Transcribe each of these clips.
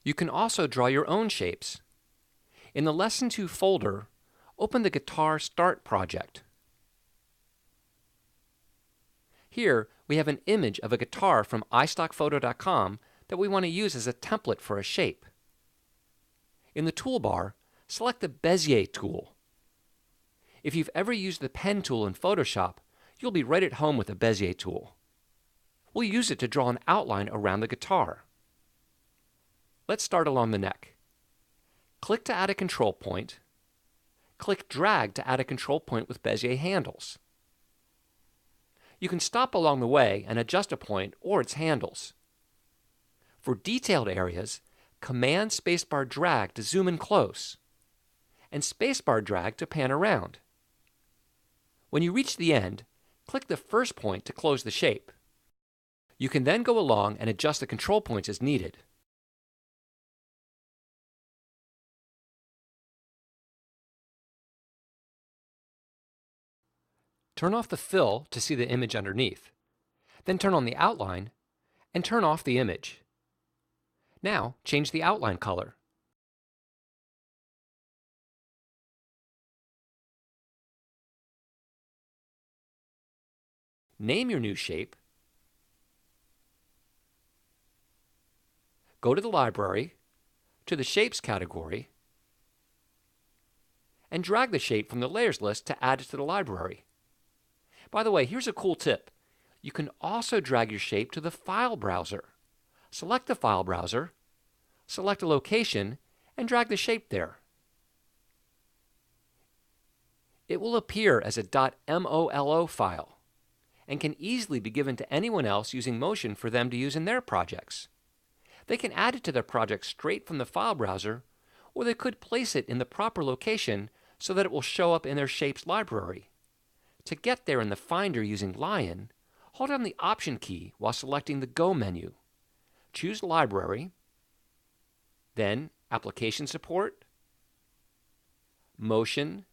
You can also draw your own shapes. In the Lesson 2 folder, open the Guitar Start project. Here, we have an image of a guitar from iStockPhoto.com that we want to use as a template for a shape. In the toolbar, select the Bezier tool. If you've ever used the pen tool in Photoshop, you'll be right at home with the Bezier tool. We'll use it to draw an outline around the guitar. Let's start along the neck. Click to add a control point. Click Drag to add a control point with Bezier handles. You can stop along the way and adjust a point or its handles. For detailed areas, Command spacebar drag to zoom in close, and spacebar drag to pan around. When you reach the end, click the first point to close the shape. You can then go along and adjust the control points as needed. Turn off the fill to see the image underneath. Then turn on the outline and turn off the image. Now change the outline color. Name your new shape. Go to the library, to the Shapes category, and drag the shape from the Layers list to add it to the library. By the way, here's a cool tip. You can also drag your shape to the File browser. Select the File browser, select a location, and drag the shape there. It will appear as a .molo file and can easily be given to anyone else using Motion for them to use in their projects. They can add it to their project straight from the file browser, or they could place it in the proper location so that it will show up in their Shapes library. To get there in the Finder using Lion, hold down the Option key while selecting the Go menu. Choose Library, then Application Support, Motion,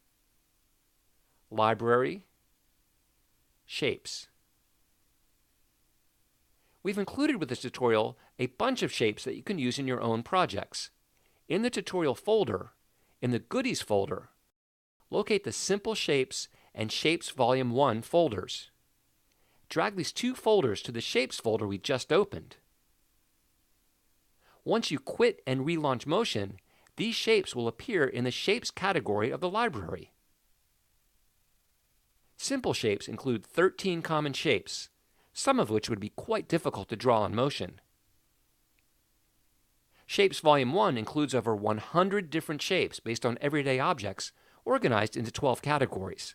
Library, Shapes. We've included with this tutorial a bunch of shapes that you can use in your own projects. In the tutorial folder, in the Goodies folder, locate the Simple Shapes and Shapes Volume 1 folders. Drag these two folders to the Shapes folder we just opened. Once you quit and relaunch Motion, these shapes will appear in the Shapes category of the library. Simple shapes include 13 common shapes, some of which would be quite difficult to draw in Motion. Shapes Volume 1 includes over 100 different shapes based on everyday objects, organized into 12 categories.